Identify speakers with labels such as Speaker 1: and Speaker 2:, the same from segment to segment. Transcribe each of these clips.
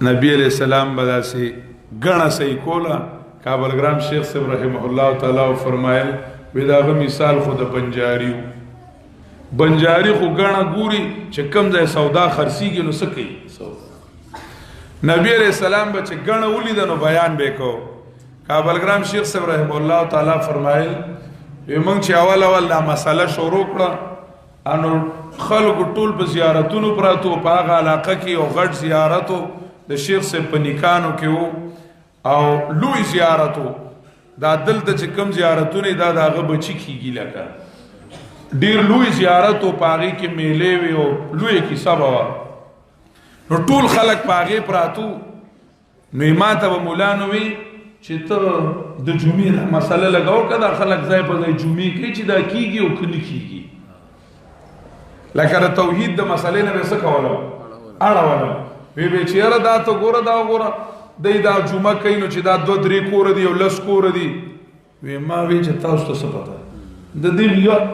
Speaker 1: نبی علیہ السلام بدا سے گنا سی کولا کابلگرام شیخ صاحب رحمه الله تعالی فرمایل ویداغه مثال خود بنجاریو بنجاری خو گنا ګوري چې کم ځای سودا خرڅیږي نو سکی نبی علیہ السلام به چې گنا ولید نو بیان وکاو کابلگرام شیخ صاحب رحمه الله تعالی فرمایل ومنګ چې اول دا مساله شروع کړه انو خلق ټول په زیارتونو پراتو په هغه علاقه کې او غټ زیارتو د شیخ صاحب په نکانو کې وو او لوی زیارتو دا دلته چې کم زیارتونه دا دغه بچی کیږي لکه ډیر لوی زیارتو پاغي کې میلې وي او لوی کې سبا نو ټول خلق پاغي پراتو نو ماته مولانا وی چې ته د جمعې مسله لګاو کدا خلق ځای په ځای جمعې کې چې دا کیږي او کني کیږي لکه توحید د مسلې نه وسه کوله اړه وی به چیرې دا ته ګوره دای دا جمعه کین چې دا 2-3 کور دي او لس کور دي وی ما وی چې تاسو ته څه پته د دې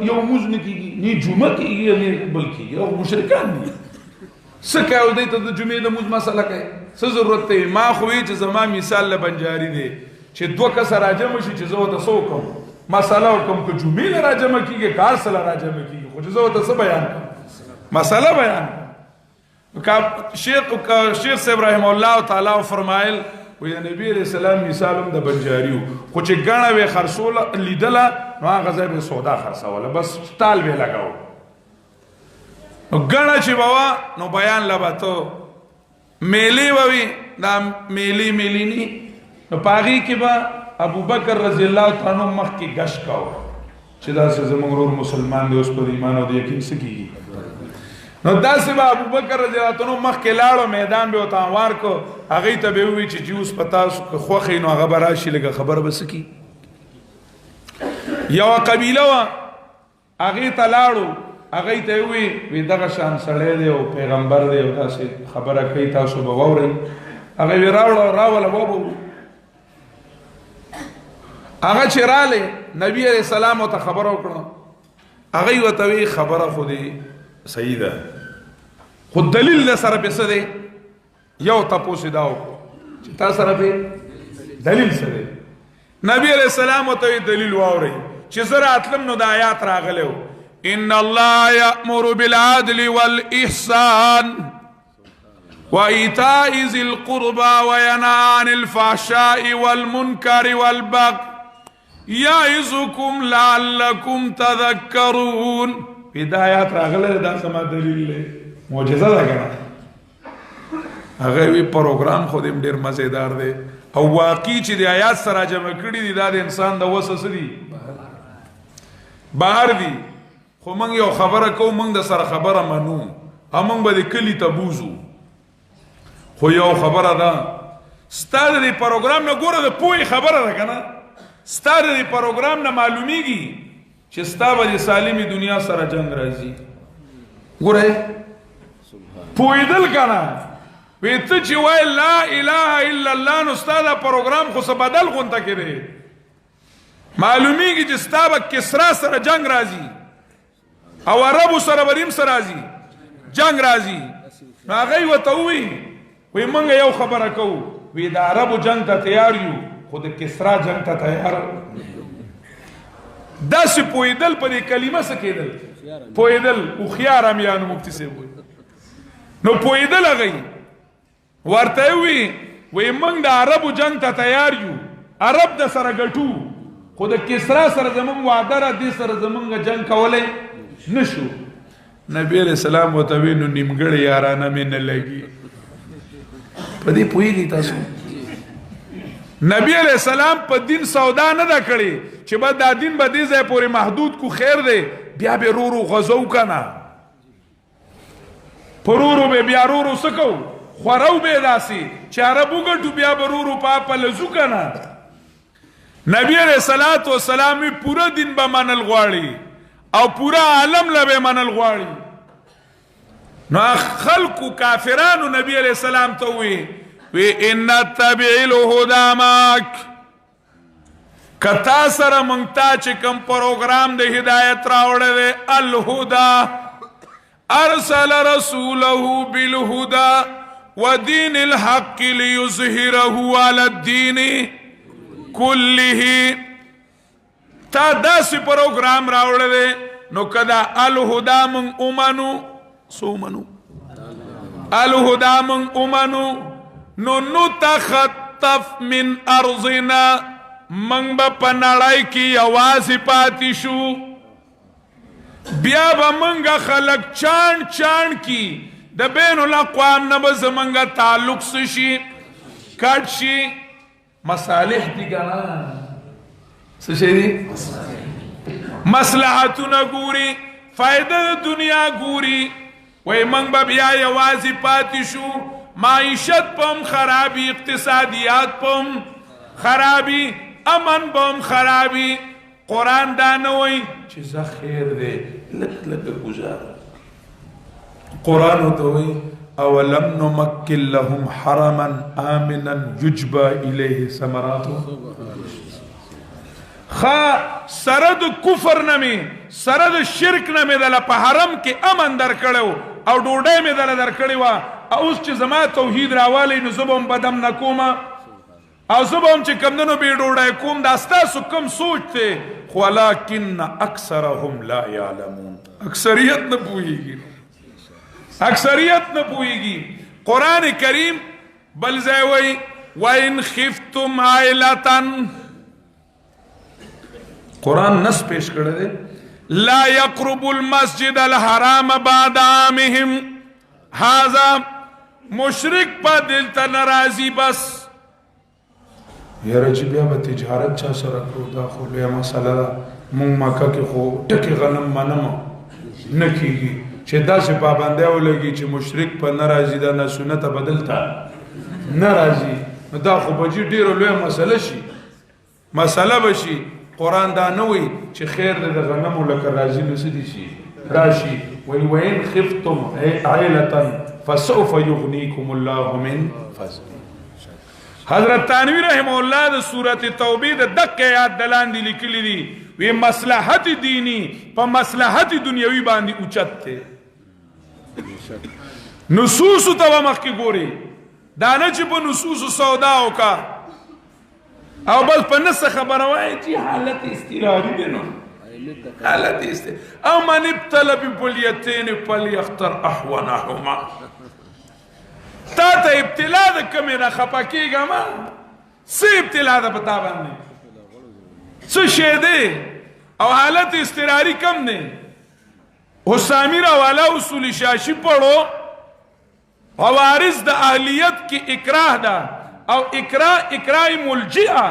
Speaker 1: یو موږ نه کیږي نه جمعه کیږي نه بلکې یو مشرکان دي څه کوي دای ته د جمعې د موږ مسله کوي څه ضرورت دی ما خو چې زما مثال له بنجاری دی چې دوه کس راجم شي چې زه ته څه کوم مسله کوم که جمعې راجم کیږي کار سره راجم کیږي خو زه ته څه بیان کوم مسله بیان شیخ صاحب رحمه الله تعالی فرمایل وی نبی علیہ السلام مثالم د بنجاریو خو چې غاڼه وی خرصول لیدله نو هغه ځای به سودا خرڅوله بس ټال به لگاو نو غاڼه چې بابا نو بیان لباتو میلی وی دا میلی نی نو پاغي کې با ابو بکر رضی الله تعالی عنہ مخ کې غش کاو چې دا زموږ مسلمان دی اوس په ایمان او د یقین سکی نو داسې به ابو بکر رضی الله عنه مخکې لاړو میدان به ورته هوار کو هغې ته به ووایي چې اوس په تاسو که خوښ نو هغه به راشي لږه خبره به څه کي یوه قبیله وه هغې ته لاړو هغې ته یې ووایي دغه شان سړی دی او پیغمبر دی او داسې خبره کوي تاسو به واورئ هغې وی راوله وبه هغه چې رالی نبي علیه السلام ورته خبره وکړه هغې ورته وی خبره خو دی صحیح ده خو دلیل نه سره په څه دی یو تپوس دا وکړو چې تا سره په دلیل څه دی نبی علیہ السلام ورته دلیل واورئ چې زه راتلم نو د آیات راغلی و ان الله یأمر بالعدل والإحسان وإيتاء ذي القربى وينهى عن الفحشاء والمنكر والبغي يعظكم لعلكم تذكرون هدایات راغله دا سما دلیل له معجزه ده کنه هغه وی پروګرام خو دې ډیر مزیدار دی او واقعي چې د آیات سره جمع کړي دي دا د انسان د وسوسه دي بهر دي خو موږ یو خبره کوو موږ د سره خبره منو موږ به د کلی ته بوزو خو یو خبره ده ستاره د پروګرام نه ګوره د پوهې خبره ده کنه ستاره د پروګرام نه معلومیږي چې ستا به د سالمي دنیا سره جنگ راځي ګوره پوهېدل کنه وی ته چې وای لا اله الا الله نو ستا دا پروګرام خو څه بدل غونته کړي معلومیږي چې ستا به کسرا سره جنگ راځي او عربو سره به ریم سره راځي جنگ راځي نو هغوی ورته ووایي وی موږ یو خبره کوو وی د عربو جنگ ته تیار یو خو د کسرا جنگ ته تیار داسې پوهېدل په دې کلمه څه کېدل پوهېدل هوښیار امیانو مفتي صاحب وایي نو پوهېدل هغوی ورته وی وی موږ د عربو جنگ ته تیار یو عرب د سره ګټو خو د کسرا سره زموږ وعده را دې سره زموږ جنگ کولی نشو نبی علیہ السلام ورته وی نو نیمګړی یارانه مې نه لګي په دې پوهېږئ تاسو نبی علیہ السلام په دین سودا نه ده کړې چې به دا دین به دې ځای پورې محدود کو خیر دی بیا به رو غزو کنه په رو به بیا رو څه کوو خورو به داسې چې عرب وګټو بیا به رو په لزو کنه نبی علیہ الصلوۃ والسلام پورا دین به منل غواړي او پورا عالم له به منل غواړي نو خلقو کافرانو نبی علیہ السلام ته وی ان تبع الهدى معك کتا سره مونږ ته چې کوم پروګرام د هدایت راوړی دی الهدى ارسل رسوله بالهدى ودين الحق ليظهره على الدين كله. تا داسې پروګرام راوړی دی نو کدا الهدا من امنو سو منو الهدا من امنو نو نتخطف من ارضنا من با پنړای کی یوازې پاتې شو. بیا به منګه خلق چاڼ چاڼ کی د بین الاقوام نه به زمنګه تعلق شي کټ شي. مصالح دي ګنا څه شي دي مصلحتونه ګوري فائدہ د دنیا ګوري. وای منګ به بیا یوازې پاتې شو. معیشت پم خرابی اقتصادیات پم خرابی امن بم خرابی. قرآن دا نه وای چې زه خیر دی لږ لږ گزاره. قرآن ورته وای اولم نمکن لهم حرما آمنا یجبى الیه ثمرات. سره د کفر نه می سره د شرک نه می دله په حرم کې امن درکړو او ډوډۍ می دله درکړې وه. اوس چې زما توحید راوالی نو زه به هم بدم نه کومه او زه به هم چې کمدنو بې ډوډۍ کوم. دا ستاسو کم سوچ دی خو ولکن اکثرهم لا یعلمون. اکثریت نه پوهیږي اکثریت نه پوهیږي. قرآن کریم بل ځای وایي وان خفتم عائلة قرآن نس پیش کړی دی لا یقرب المسجد الحرام بعد عامهم هذا مشرک په دلته ناراضي بس یاره چې بیا به تجارت چا سره کړو دا خو لویه مسله ده. مونږ مکه کې خو ټکې غنم منم نه کېږي چې داسې پابندی ولګي چې مشرک په نه راځي دا نه سنته به دلته نه راځي نو دا خو به جي ډېره لویه مسله شي مسله به شي. قرآن دا نه وایي چې خیر دی د غنمو لکه راځي نو څه دي شي راشي. وایي وین خفتم عائلة فسوف یغنیکم الله من فضله. حضرت تانوی رحمه الله د سورت توبه د دقه آیات دلاندې لیکلي دي وی مصلحت دینی په مصلحت دنیوي باندې اوچت دی. نصوص ته مخکې ګوري دا نه چې په نصوص سودا وکا او بس په نس خبره وایي چې حالت استراحي دی. نو حالت او من ابتلى ببليتين فليختر احونهما. تا ته ابتلا د کمې نه خفه کېږه ما څه ابتلا ده په تا باندې څه شی دی او حالت استراري کم دی. حسامی راوالا اصول شاشی پڑھو عوارض د اهلیت کی اکراه ده او اکراه ملجئه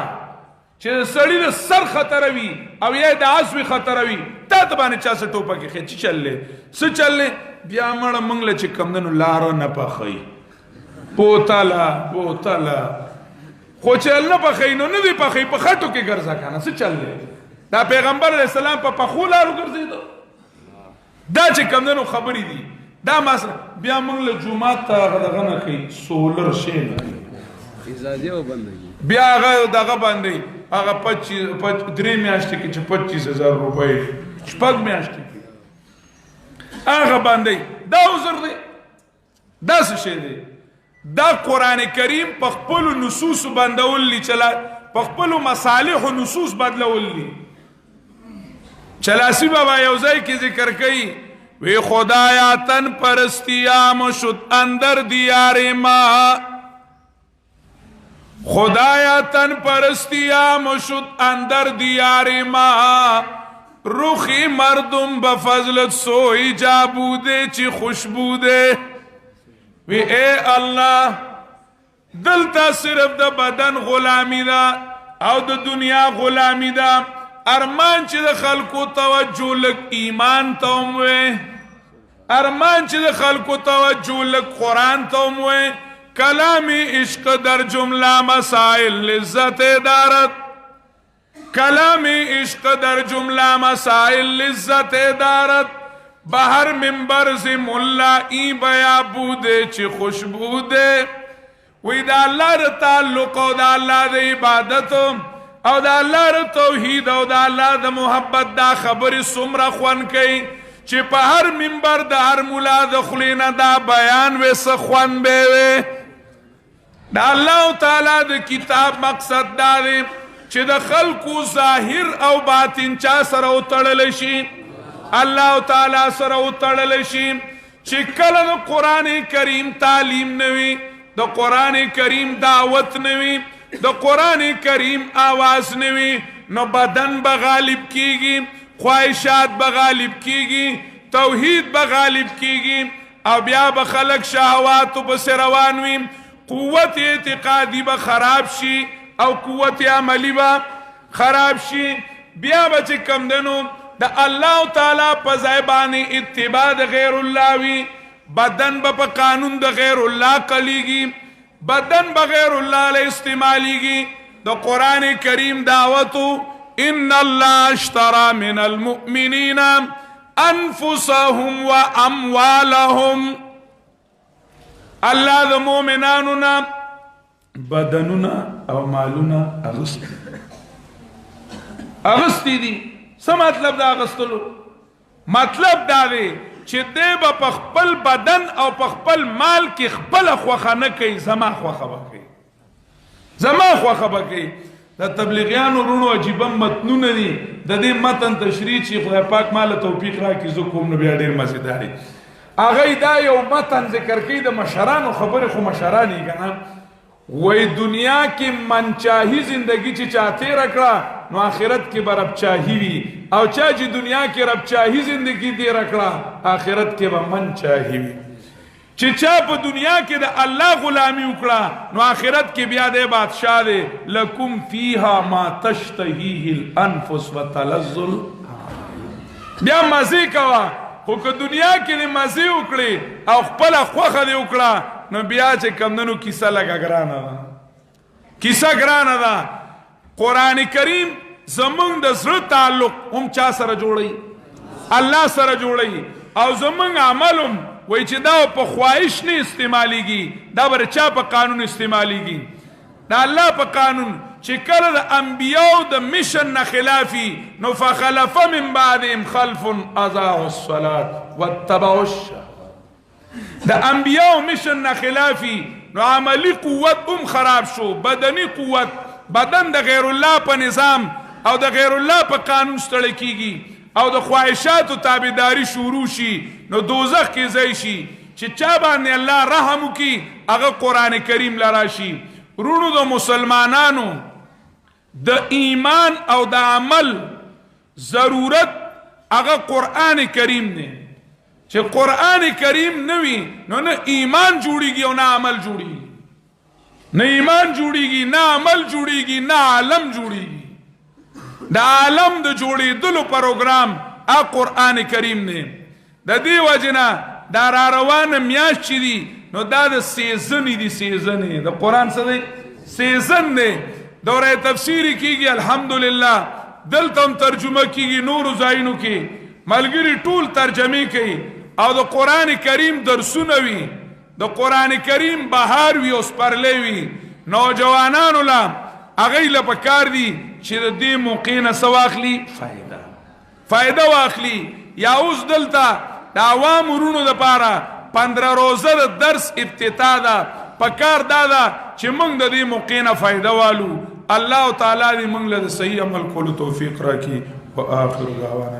Speaker 1: چې سړی د سر خطر وي او یا د عصوي خطر وي تا ته باندې چا څه ټوپکې خېچي چللی څه چللی بیا مړه موږ له چې کمدنو لاره نه پخوي بوتله خو چې نه پخوي نو نه دی پخوي په خټو کې ګرځه که نه څه چللی. دا پیغمبر علیه السلام په پخو لارو ګرځېده. دا چې کمدنو خبرې دي دا مثلا بیا موږ له جومات ته هغه دغه نه کوي سولر شی نه کوي بیا هغه دغه باندې هغه 3 میاشتې کې چې 25,000 روپۍ 6 میاشتې کې هغه باندې دا عذر دی. دا څه شی دی؟ دا قرآن کریم په خپلو نصوصو بندولی په خپلو مصالحو نصوص بدلولی. چلاسی بابا یو ځای کې ذکر کوي وی خدایا تن پرستیام شد اندر دیار ما. خدایا تن پرستیام شد اندر دیار ما. رخی مردم بفضلت سوی جا بوده چی خوش بوده. وی اے اللہ دلتا صرف دا بدن غلامی دا او دا دنیا غلامی دا. ارمان چې د خلکو توجه لک ایمان ته وموې ارمان چې د خلکو توجه لک قرآن ته وموې. کلامی عشق در جمله مسائل لذت دارت. کلامی عشق در جمله مسائل لذت دارت. بہر منبر سے ملا ای بیا بوده چی خوش بوده. وی دا اللہ دا تعلق او دا اللہ دا عبادت او دا اللہ دا توحید او دا اللہ دا محبت دا خبر سمرا خوان کئی چې په هر منبر د هر مولا د خولې نه دا بیان وې څه خوند به وې. د الله تعالی د کتاب مقصد دا دی چې د خلکو ظاهر او باطن چا سره وتړلی شي، الله تعالی سره وتړلی شي. چې کله د قرآن کریم تعلیم نه وي، د قرآن کریم دعوت نه وي، د قرآن کریم آواز نه وي، نو بدن به غالب کیږي، خواهشات به غالب کیږي، توحید به غالب کیږي، او بیا به خلق شهواتو پسې روان وي، قوت اعتقادي به خراب شي او قوت عملی به خراب شي. بیا به چې کم دنو د الله تعالی په ځای باندې اتباع د غیر الله وي، بدن به په قانون د غیر الله قلیږي، بدن به غیر الله له استعمالیږي. د قرآن کریم دعوتو ان الله اشترى من المؤمنین انفسهم واموالهم، الله د مؤمنانو نه بدنونه او مالونه اغستی دي. څه مطلب دا اغستلو؟ مطلب دا دی چې دی به په خپل بدن او په خپل مال کې خپله خوښه نه کوي، زما خوښه به کوي، زما خوښه به کوي. د تبلیغیانو وروڼو عجیبه متنونه دي، د دې متن تشریح چې خدای پاک ماله توفیق راکړي زه کوم نو بیا ډېر مزیدار دي. هغوی دا یو متن ذکر کوي د مشرانو خبرې، خو مشران یې که نه وی دنیا کې منچاهي زندگی چې چا تیره کړه نو آخرت کې به ربچاهي وي، او چا چې دنیا کې ربچاهي زندگی تیره کړه آخرت کې به منچاهي وي. چې چا په دنیا کې د الله غلامي وکړه نو آخرت کې بیا دی بادشاہ دی. لکم فیها ما تشتهیه الانفس وتلذ، بیا مزې کوه، خو که دنیا کې دې مزې وکړې او خپله خوښه دې وکړه نو بیا چې کمدنو کیسه لږه ګرانه ده، کیسه ګرانه ده. قرآن کریم زمونږ د زړه تعلق هم چا سره جوړوي؟ الله سره جوړوي. او زمونږ عمل هم وایي چې دا په خواهش نه استعمالیږي، دا به چا په قانون استعمالیږي؟ د الله په قانون. چې کله د انبیاو د مشن نه خلافي نو فخلف من بعدهم خلف اضاعوا الصلاة واتبعوا الشهوات. د انبیاو مشن نه خلافي نو عملی قوت هم خراب شو، بدنی قوت، بدن د غیر الله په نظام او د غیر الله په قانون ستړی کیږي او د خواهشاتو تابعداري شروع شي نو دوزخ کې ځای شي. چې چا باندې الله رحم وکړي هغه قرآن کریم لرا شي. ورونو د مسلمانانو د ایمان او د عمل ضرورت هغه قرآن کریم دی. چې قرآن کریم نه وي نو نه ایمان جوړیږي او نه عمل جوړیږي، نه ایمان جوړیږي نه عمل جوړیږي نه عالم جوړیږي. د عالم د جوړېدلو پروګرام ا قرآن کریم دی. د دې وجې نه دا را روانه میاشت چې دي نو دا د سیزنې دي، سیزنې د قرآن څه دی؟ سیزن دی. دوره تفسیری کیږي الحمدلله، دلته هم ترجمه کیږي، نورو ځایونو کې ملګري ټول ترجمه کوي او د قرآن کریم درسونه وي، د قرآن کریم بهار وي او سپرلی وي. نوجوانانو له هغوی له پکار دي چې د دې موقع نه څه واخلي؟ فایده واخلي. یا اوس دلته د عوام ورونو دپاره 15 روزه د درس ابتدا ده، پکار دا ده چې موږ د دې موقع نه فایده والو. الله تعالی دې موږ له د صحیح عمل کولو توفیق راکړي. وآخر دعوانا